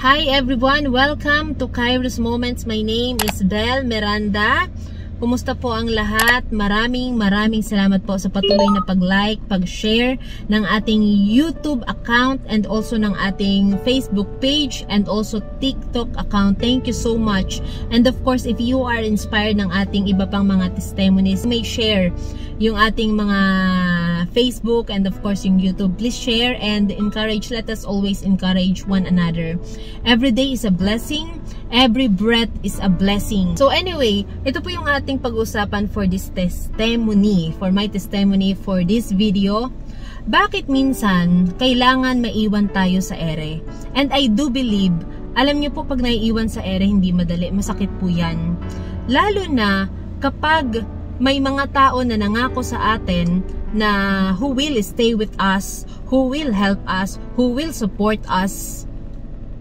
Hi everyone! Welcome to Kairos Moments. My name is Belle Miranda. Kumusta po ang lahat? Maraming salamat po sa patuloy na pag-like, pag-share ng ating YouTube account and also ng ating Facebook page and also TikTok account. Thank you so much. And of course, if you are inspired ng ating iba pang mga testimonies, may share yung ating mga Facebook and of course yung YouTube. Please share and encourage. Let us always encourage one another. Every day is a blessing. Every breath is a blessing. So anyway, ito po yung ating pag-usapan for this testimony, for my testimony for this video. Bakit minsan kailangan maiwan tayo sa ere? And I do believe, alam niyo po pag naiiwan sa ere, hindi madali, masakit po yan. Lalo na kapag may mga tao na nangako sa atin na who will stay with us, who will help us, who will support us,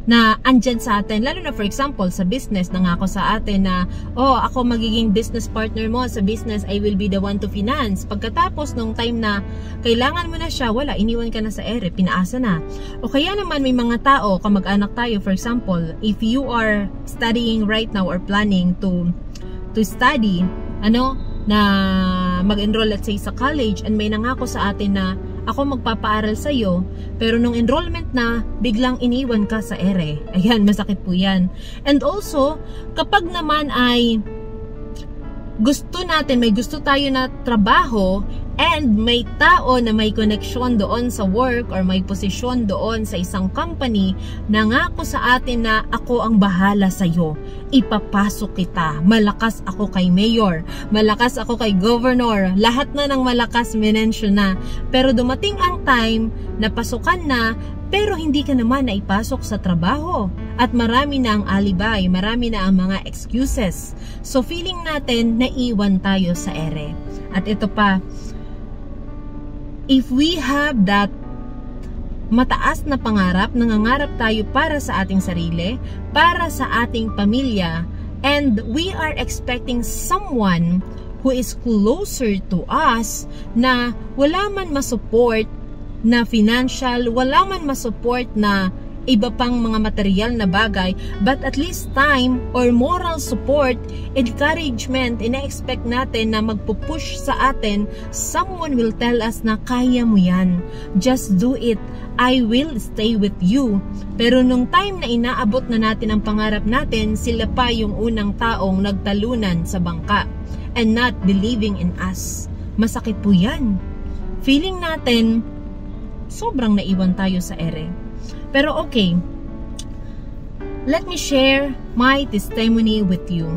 na andyan sa atin. Lalo na for example sa business, nangako sa atin na oh, ako magiging business partner mo sa business, I will be the one to finance. Pagkatapos nung time na kailangan mo na siya, wala, iniwan ka na sa ere, pinaasa na. O kaya naman may mga tao, kamag-anak tayo, for example, if you are studying right now or planning to study, na mag-enroll let's say sa college, and may nangako sa atin na ako magpapaaral sa iyo, pero nung enrollment na, biglang iniwan ka sa ere. Ayan, masakit po yan. And also, kapag naman ay gusto natin, may gusto tayo na trabaho, and may tao na may connection doon sa work or may posisyon doon sa isang company, nangako sa atin na ako ang bahala sa iyo, ipapasok kita, malakas ako kay mayor, malakas ako kay governor, lahat na ng malakas minention na, pero dumating ang time na pasukan na, pero hindi ka naman naipasok sa trabaho at marami na ang alibay, marami na ang mga excuses. So feeling natin naiwan tayo sa ere. At ito pa, if we have that mataas na pangarap, nangangarap tayo para sa ating sarili, para sa ating pamilya, and we are expecting someone who is closer to us na wala man masupport na financial, wala man masupport na iba pang mga material na bagay, but at least time or moral support, encouragement, ina-expect natin na magpupush sa atin, someone will tell us na kaya mo yan, just do it, I will stay with you. Pero nung time na inaabot na natin ang pangarap natin, sila pa yung unang taong nagtalunan sa bangka and not believing in us. Masakit po yan. Feeling natin sobrang naiwan tayo sa ere. Pero okay, let me share my testimony with you.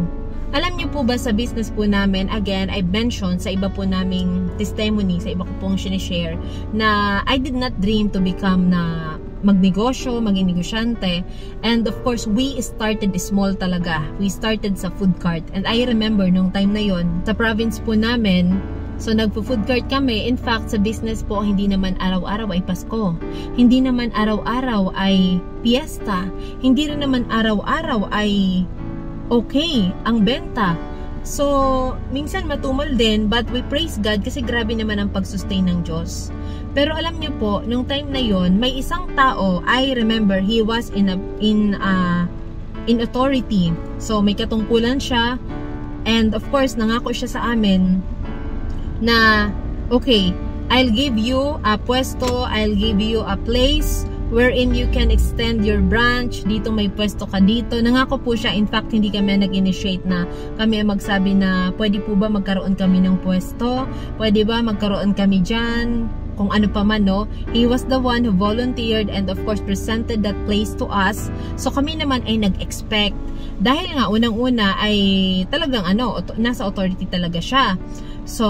Alam niyo po ba sa business po namin, again, I mentioned sa iba po naming testimony, sa iba ko pong sinishare, na I did not dream to become na magnegosyo, maging negosyante. And of course, we started small talaga. We started sa food cart. And I remember nung time na yon, sa province po namin, so nagpo-food cart kami. In fact, sa business po, hindi naman araw-araw ay Pasko. Hindi naman araw-araw ay piyesta. Hindi rin naman araw-araw ay okay ang benta. So, minsan matumal din, but we praise God kasi grabe naman ang pag-sustain ng Diyos. Pero alam niyo po, nung time na yon, may isang tao, I remember, he was in authority. So, may katungkulan siya. And of course, nangako siya sa amin na okay, I'll give you a pwesto, I'll give you a place wherein you can extend your branch, dito may pwesto ka dito. Nangako po siya. In fact, hindi kami nag-initiate na kami magsabi na pwede po ba magkaroon kami ng pwesto, pwede ba magkaroon kami dyan, kung ano pa man, no? He was the one who volunteered and of course presented that place to us. So kami naman ay nag-expect, dahil nga unang-una ay talagang nasa authority talaga siya. So,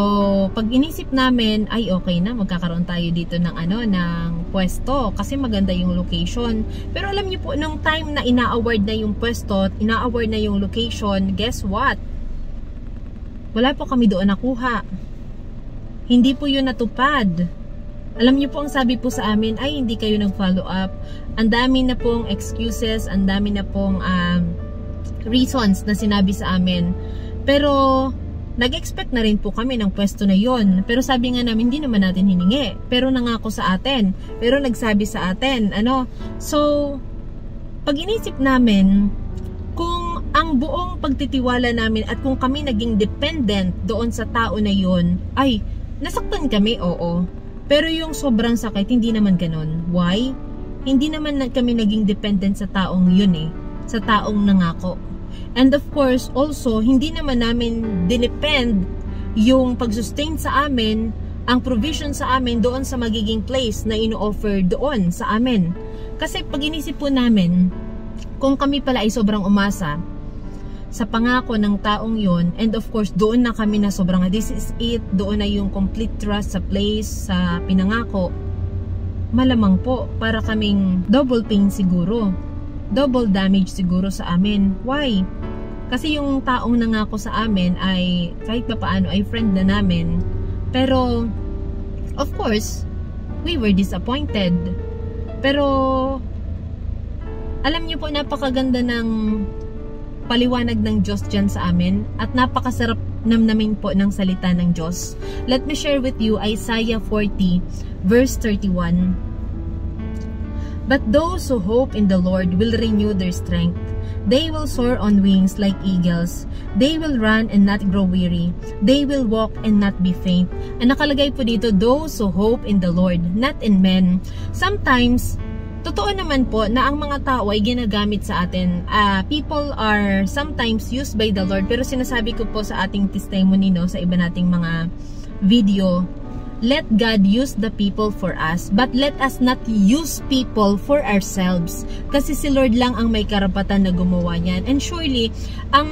pag inisip namin, ay okay na, magkakaroon tayo dito ng ng pwesto kasi maganda yung location. Pero alam niyo po, nung time na ina-award na yung pwesto, ina-award na yung location, guess what? Wala po kami doon nakuha. Hindi po yun natupad. Alam niyo po, ang sabi po sa amin, ay hindi kayo nag-follow up. Ang dami na pong excuses, ang dami na pong reasons na sinabi sa amin. Pero nag-expect na rin po kami ng pwesto na yon. Pero sabi nga namin, hindi naman natin hiningi. Pero nangako sa atin. Pero nagsabi sa atin, So, pag inisip namin, kung ang buong pagtitiwala namin at kung kami naging dependent doon sa tao na yon, ay, nasaktan kami, oo. Pero yung sobrang sakit, hindi naman ganon. Why? Hindi naman kami naging dependent sa taong yun sa taong nangako. And of course, also, hindi naman namin dinepend yung pag-sustain sa amin, ang provision sa amin doon sa magiging place na ino-offer doon sa amin. Kasi pag inisip po namin, kung kami pala ay sobrang umasa sa pangako ng taong yon, and of course, doon na kami na sobrang this is it, doon na yung complete trust sa place, sa pinangako, malamang po, para kaming double pain siguro. Double damage siguro sa amin. Why? Kasi yung taong nangako sa amin ay kahit pa paano ay friend na namin. Pero, of course, we were disappointed. Pero, alam niyo po, napakaganda ng paliwanag ng Diyos dyan sa amin. At napakasarap namnamin po ng salita ng Diyos. Let me share with you Isaiah 40 verse 31. But those who hope in the Lord will renew their strength. They will soar on wings like eagles. They will run and not grow weary. They will walk and not be faint. Ang nakalagay po dito, those who hope in the Lord, not in men. Sometimes, totoo naman po na ang mga tao ay ginagamit sa atin. People are sometimes used by the Lord. Pero sinasabi ko po sa ating testimony, sa iba nating mga video, let God use the people for us, but let us not use people for ourselves. Kasi si Lord lang ang may karapatan na gumawa niyan. And surely, ang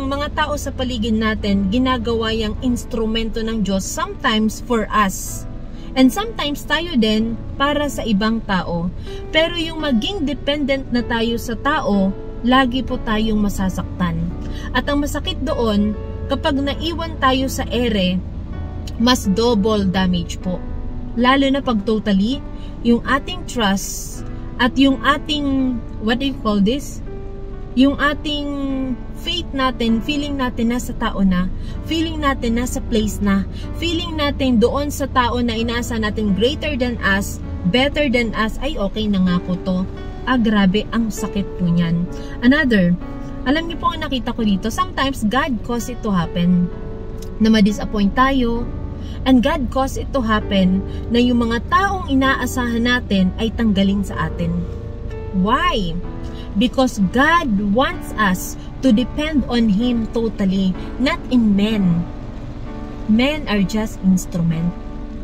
mga tao sa paligid natin, ginagawa yung instrumento ng Diyos sometimes for us. And sometimes tayo din para sa ibang tao. Pero yung maging dependent na tayo sa tao, lagi po tayong masasaktan. At ang masakit doon, kapag naiwan tayo sa ere, mas double damage po. Lalo na pag totally, yung ating trust at yung ating, what do you call this? Yung ating faith natin, feeling natin nasa tao na, feeling natin nasa place na, feeling natin doon sa tao na inaasa natin greater than us, better than us, ay okay na nga po to. Grabe, ang sakit po niyan. Another, alam niyo po ang nakita ko dito, sometimes God caused it to happen na ma-disappoint tayo, and God caused it to happen na yung mga taong inaasahan natin ay tanggalin sa atin. Why? Because God wants us to depend on Him totally, not in men. Men are just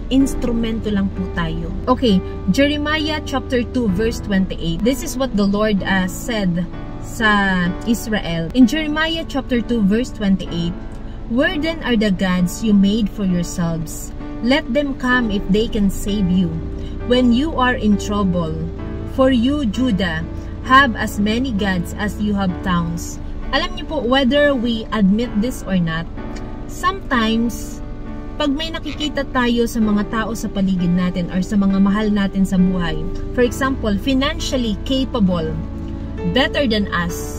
instrumento lang po tayo. Okay, Jeremiah chapter 2 verse 28. This is what the Lord said sa Israel. In Jeremiah chapter 2 verse 28, where then are the gods you made for yourselves? Let them come if they can save you when you are in trouble. For you, Judah, have as many gods as you have towns. Alam niyo po, whether we admit this or not, sometimes, pag may nakikita tayo sa mga tao sa paligid natin or sa mga mahal natin sa buhay, for example, financially capable, better than us,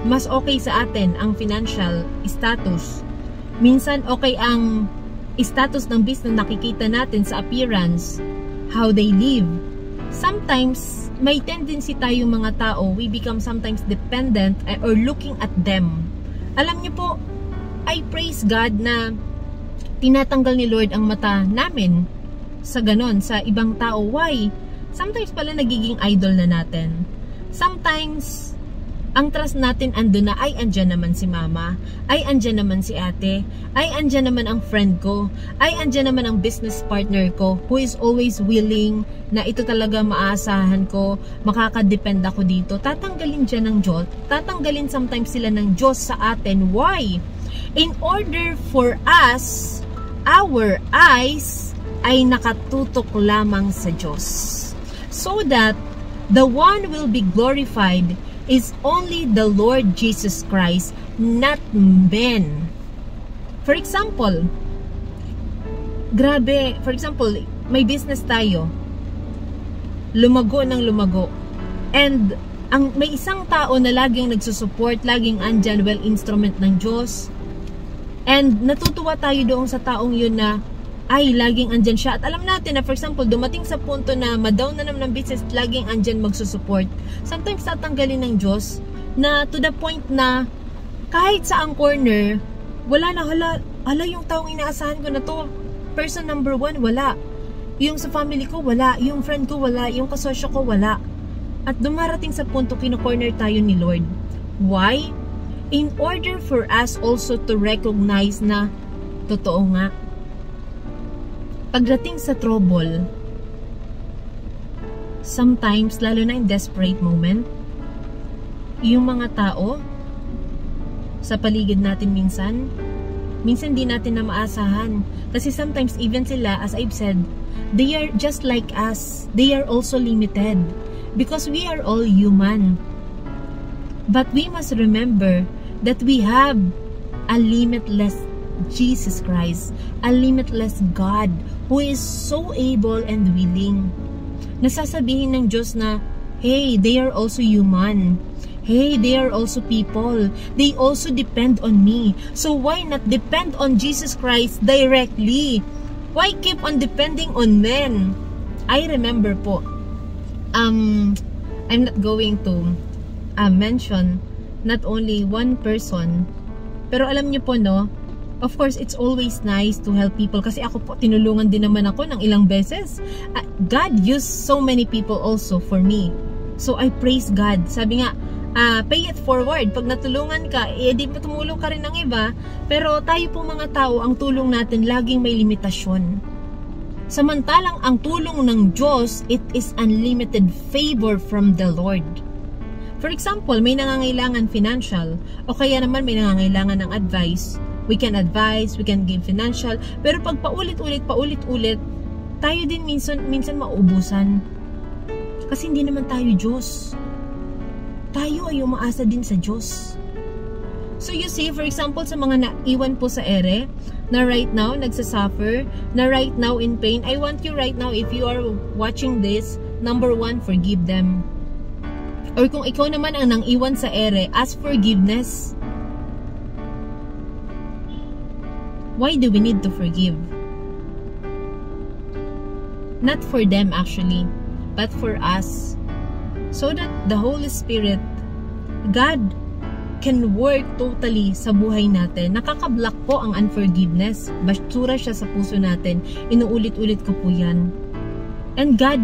mas okay sa atin ang financial status. Minsan okay ang status ng business na nakikita natin sa appearance, how they live. Sometimes, may tendency tayo mga tao, we become sometimes dependent or looking at them. Alam niyo po, I praise God na tinatanggal ni Lord ang mata namin sa ganon, sa ibang tao. Why? Sometimes pala nagiging idol na natin. Sometimes, ang trust natin andun na, ay andyan naman si mama, ay andyan naman si ate, ay andyan naman ang friend ko, ay andyan naman ang business partner ko who is always willing na ito talaga maaasahan ko, makakadepend ako dito. Tatanggalin dyan ng Diyos, tatanggalin sometimes sila ng Diyos sa atin. Why? In order for us, our eyes ay nakatutok lamang sa Diyos, so that the one will be glorified is only the Lord Jesus Christ, not men. For example, grabe, for example, may business tayo, lumago ng lumago, and may isang tao na laging nagsusupport, laging andyan, well, instrument ng Diyos, and natutuwa tayo doon sa taong yun na ay laging andyan siya. At alam natin na for example, dumating sa punto na ma-down na naman ng business, laging andyan magsusupport. Sometimes tatanggalin ng Diyos na to the point na kahit sa ang corner, wala na, hala yung taong inaasahan ko na to, person number 1, wala. Yung sa family ko, wala. Yung friend ko, wala. Yung kasosyo ko, wala. At dumarating sa punto, kino-corner tayo ni Lord. Why? In order for us also to recognize na totoo nga. Pagdating sa trouble, sometimes, lalo na in desperate moment, yung mga tao sa paligid natin minsan di natin na maasahan. Kasi sometimes, even sila, as I've said, they are just like us. They are also limited. Because we are all human. But we must remember that we have a limitless Jesus Christ, a limitless God who is so able and willing. Nasasabihin ng Diyos na, hey, they are also human. Hey, they are also people. They also depend on me. So why not depend on Jesus Christ directly? Why keep on depending on men? I remember po, I'm not going to mention not only one person, pero alam niyo po, no, of course, it's always nice to help people. Kasi ako po, tinulungan din naman ako ng ilang beses. God used so many people also for me. So, I praise God. Sabi nga, pay it forward. Pag natulungan ka, di pa tumulong ka rin ng iba. Pero tayo po mga tao, ang tulong natin laging may limitasyon. Samantalang ang tulong ng Diyos, it is unlimited favor from the Lord. For example, may nangangailangan financial, o kaya naman may nangangailangan ng advice. We can advise, we can give financial, pero pag paulit-ulit, tayo din minsan mauubusan. Kasi hindi naman tayo Diyos. Tayo ay umaasa din sa Diyos. So you see, for example, sa mga naiwan po sa ere, na right now, nagsasuffer, na right now in pain, I want you right now, if you are watching this, number 1, forgive them. Or kung ikaw naman ang nang-iwan sa ere, ask forgiveness. Why do we need to forgive? Not for them actually, but for us. So that the Holy Spirit, God, can work totally sa buhay natin. Nakaka-block po ang unforgiveness. Bastura siya sa puso natin. Inuulit-ulit ko po yan. And God,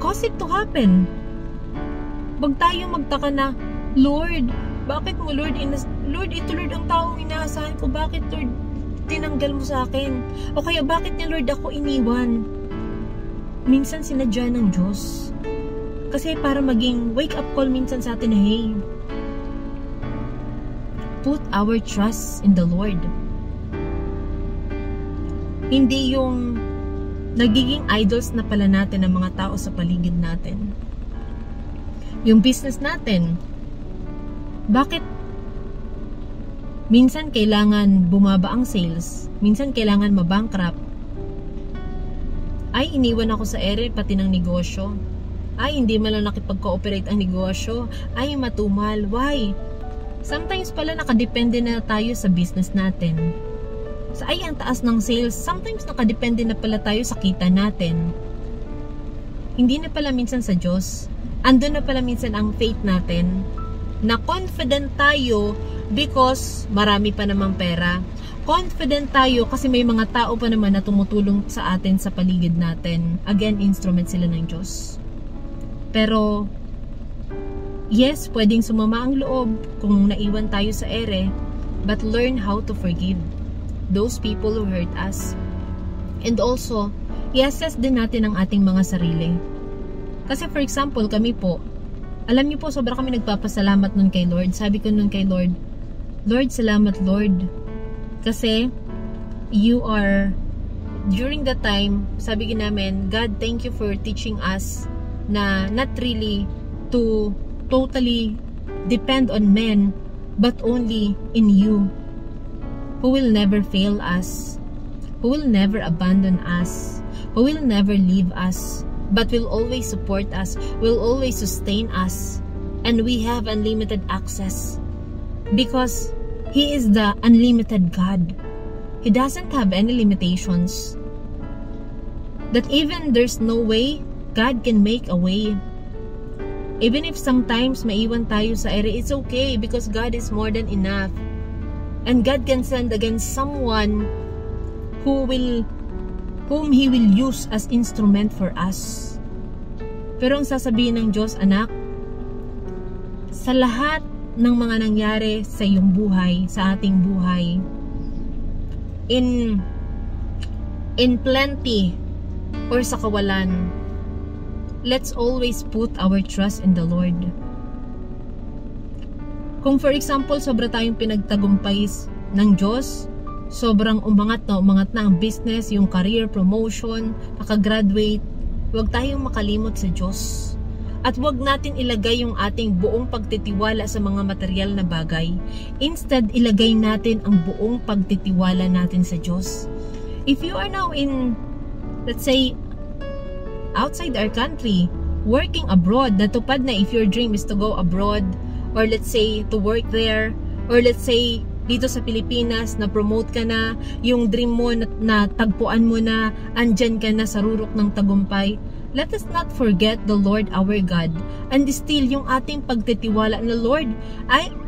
cause it to happen. Wag tayo magtaka na, Lord, bakit mo Lord, Lord, ito Lord ang taong inaasahan ko. Bakit Lord, tinanggal mo sa akin? O kaya bakit niya Lord ako iniwan? Minsan sinadya ng Diyos. Kasi para maging wake up call minsan sa atin na, hey, put our trust in the Lord. Hindi yung nagiging idols na pala natin ng mga tao sa paligid natin. Yung business natin, bakit minsan kailangan bumaba ang sales, minsan kailangan mabankrupt? Ay, iniwan ako sa ere pati ng negosyo. Ay, hindi man lang nakipag-cooperate ang negosyo. Ay, matumal. Why? Sometimes pala nakadepende na tayo sa business natin. Sa ay, ang taas ng sales. Sometimes nakadepende na pala tayo sa kita natin. Hindi na pala minsan sa Diyos. Andun na pala minsan ang faith natin. Na confident tayo because marami pa namang pera. Confident tayo kasi may mga tao pa naman na tumutulong sa atin sa paligid natin. Again, instrument sila ng Diyos. Pero, yes, pwedeng sumama ang loob kung naiwan tayo sa ere, but learn how to forgive those people who hurt us. And also, i-assess din natin ang ating mga sarili. Kasi for example, kami po, alam niyo po, sobra kami nagpapasalamat nun kay Lord. Sabi ko nun kay Lord, Lord, salamat Lord. Kasi, you are, during that time, sabi namin, God, thank you for teaching us na not really to totally depend on men, but only in you, who will never fail us, who will never abandon us, who will never leave us, but will always support us, will always sustain us, and we have unlimited access because He is the unlimited God. He doesn't have any limitations. that even there's no way, God can make a way. Even if sometimes maiwan tayo sa ere, it's okay because God is more than enough. And God can send again someone whom He will use as instrument for us. Pero ang sasabihin ng Diyos, anak, sa lahat ng mga nangyari sa iyong buhay, sa ating buhay, in plenty or sa kawalan, let's always put our trust in the Lord. Kung for example, sobra tayong pinagtagumpay ng Diyos, sobrang umangat na ang business, yung career, promotion, makagraduate, huwag tayong makalimot sa Diyos. At huwag natin ilagay yung ating buong pagtitiwala sa mga material na bagay. Instead, ilagay natin ang buong pagtitiwala natin sa Diyos. If you are now in, let's say, outside our country, working abroad, natupad na if your dream is to go abroad, or let's say to work there, or let's say dito sa Pilipinas na promote ka na, yung dream mo na tagpuan mo na, andyan ka na sa rurok ng tagumpay. Let us not forget the Lord our God and still yung ating pagtitiwala na Lord,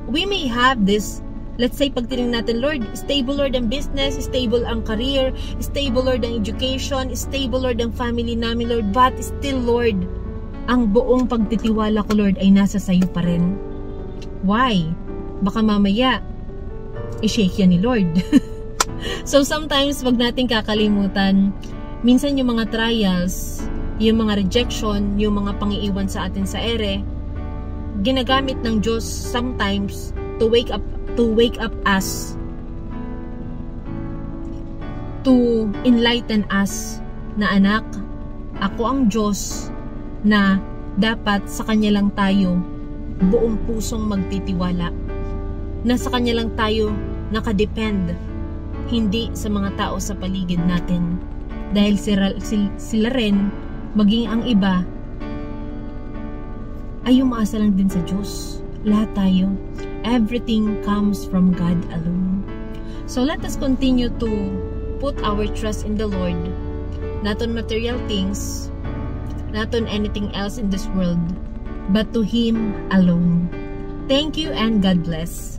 we may have this, let's say pag tinignan natin, Lord, stable Lord ang business, stable ang career, stable Lord ang education, stable Lord ang family namin Lord, but still Lord, ang buong pagtitiwala ko Lord ay nasa sayo pa rin. Why? Baka mamaya i-shake yan ni Lord. So sometimes wag natin kakalimutan, minsan yung mga trials, yung mga rejection, yung mga pangiiwan sa atin sa ere, ginagamit ng Diyos sometimes to wake up us, to enlighten us na anak, ako ang Diyos na dapat sa Kanya lang tayo buong pusong magtitiwala, na sa Kanya lang tayo nakadepend, hindi sa mga tao sa paligid natin, dahil sila rin, maging ang iba ay umaasa lang din sa Diyos. Lahat tayo, everything comes from God alone. So let us continue to put our trust in the Lord, not on material things, not on anything else in this world, but to Him alone. Thank you and God bless.